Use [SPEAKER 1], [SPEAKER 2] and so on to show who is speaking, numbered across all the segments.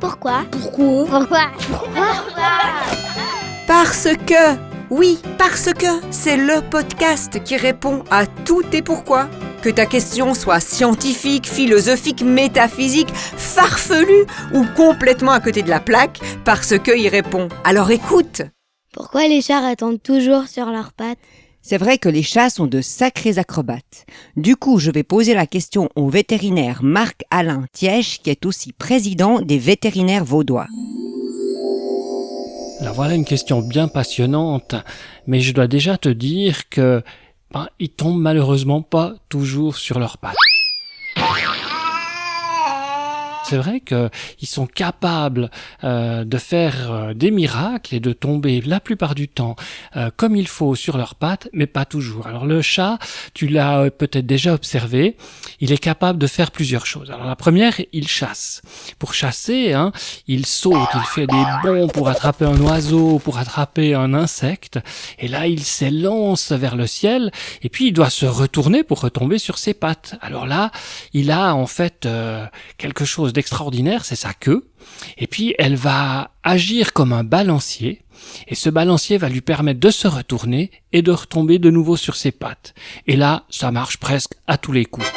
[SPEAKER 1] Pourquoi?
[SPEAKER 2] Parce que c'est le podcast qui répond à tous tes pourquoi. Que ta question soit scientifique, philosophique, métaphysique, farfelue ou complètement à côté de la plaque, parce que il répond. Alors écoute!
[SPEAKER 1] Pourquoi les chats attendent toujours sur leurs pattes?
[SPEAKER 2] C'est vrai que les chats sont de sacrés acrobates. Du coup, je vais poser la question au vétérinaire Marc-Alain Thièche, qui est aussi président des vétérinaires vaudois.
[SPEAKER 3] Alors voilà une question bien passionnante, mais je dois déjà te dire que ils tombent malheureusement pas toujours sur leurs pattes. C'est vrai qu'ils sont capables de faire des miracles et de tomber la plupart du temps comme il faut sur leurs pattes, mais pas toujours. Alors le chat, tu l'as peut-être déjà observé, il est capable de faire plusieurs choses. Alors la première, il chasse. Pour chasser, il saute, il fait des bonds pour attraper un oiseau, pour attraper un insecte, et là il s'élance vers le ciel, et puis il doit se retourner pour retomber sur ses pattes. Alors là, il a en fait quelque chose d'extraordinaire, c'est sa queue, et puis elle va agir comme un balancier, et ce balancier va lui permettre de se retourner et de retomber de nouveau sur ses pattes. Et là, ça marche presque à tous les coups.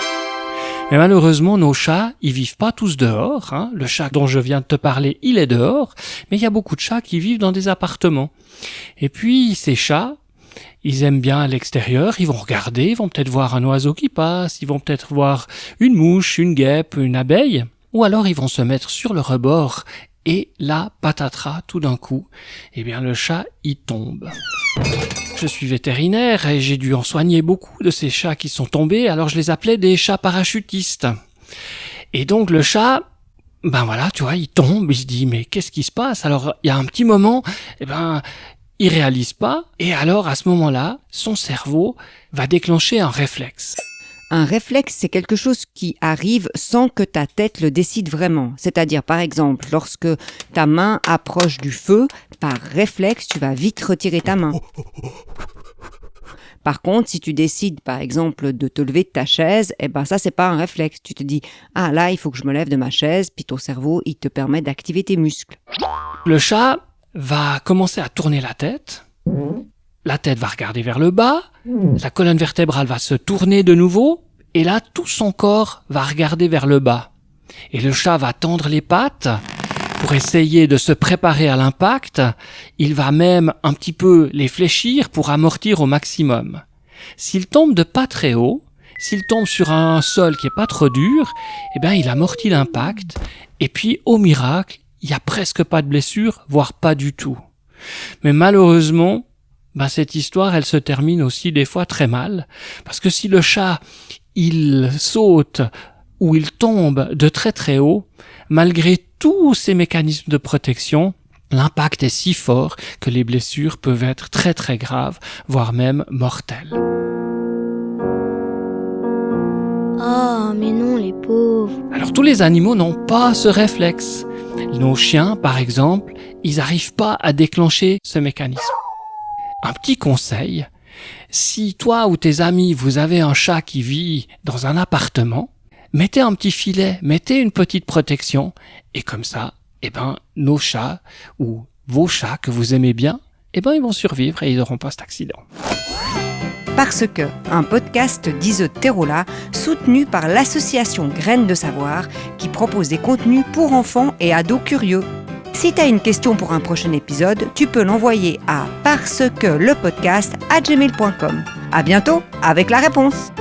[SPEAKER 3] Mais malheureusement, nos chats, ils vivent pas tous dehors. Le chat dont je viens de te parler, il est dehors, mais il y a beaucoup de chats qui vivent dans des appartements. Et puis, ces chats, ils aiment bien à l'extérieur, ils vont regarder, ils vont peut-être voir un oiseau qui passe, ils vont peut-être voir une mouche, une guêpe, une abeille, ou alors ils vont se mettre sur le rebord, et là, patatras, tout d'un coup, le chat, il tombe. Je suis vétérinaire et j'ai dû en soigner beaucoup de ces chats qui sont tombés, alors je les appelais des chats parachutistes. Et donc le chat, tu vois, il tombe, il se dit, mais qu'est-ce qui se passe? Alors, il y a un petit moment, il réalise pas, et alors à ce moment-là, son cerveau va déclencher un réflexe.
[SPEAKER 2] Un réflexe, c'est quelque chose qui arrive sans que ta tête le décide vraiment. C'est-à-dire, par exemple, lorsque ta main approche du feu, par réflexe, tu vas vite retirer ta main. Par contre, si tu décides, par exemple, de te lever de ta chaise, ça, c'est pas un réflexe. Tu te dis, là, il faut que je me lève de ma chaise, puis ton cerveau, il te permet d'activer tes muscles.
[SPEAKER 3] Le chat va commencer à tourner la tête. La tête va regarder vers le bas, la colonne vertébrale va se tourner de nouveau, et là, tout son corps va regarder vers le bas. Et le chat va tendre les pattes pour essayer de se préparer à l'impact. Il va même un petit peu les fléchir pour amortir au maximum. S'il tombe de pas très haut, s'il tombe sur un sol qui est pas trop dur, il amortit l'impact, et puis, au miracle, il y a presque pas de blessure, voire pas du tout. Mais malheureusement, cette histoire, elle se termine aussi des fois très mal, parce que si le chat, il saute ou il tombe de très très haut, malgré tous ces mécanismes de protection, l'impact est si fort que les blessures peuvent être très très graves, voire même mortelles.
[SPEAKER 1] Oh, mais non, les pauvres.
[SPEAKER 3] Alors tous les animaux n'ont pas ce réflexe. Nos chiens, par exemple, ils n'arrivent pas à déclencher ce mécanisme. Un petit conseil, si toi ou tes amis, vous avez un chat qui vit dans un appartement, mettez un petit filet, mettez une petite protection, et comme ça, nos chats ou vos chats que vous aimez bien, ils vont survivre et ils n'auront pas cet accident.
[SPEAKER 2] Parce que, un podcast d'Ise Terola, soutenu par l'association Graines de Savoir, qui propose des contenus pour enfants et ados curieux. Si tu as une question pour un prochain épisode, tu peux l'envoyer à parcequelepodcast@gmail.com. À bientôt avec la réponse.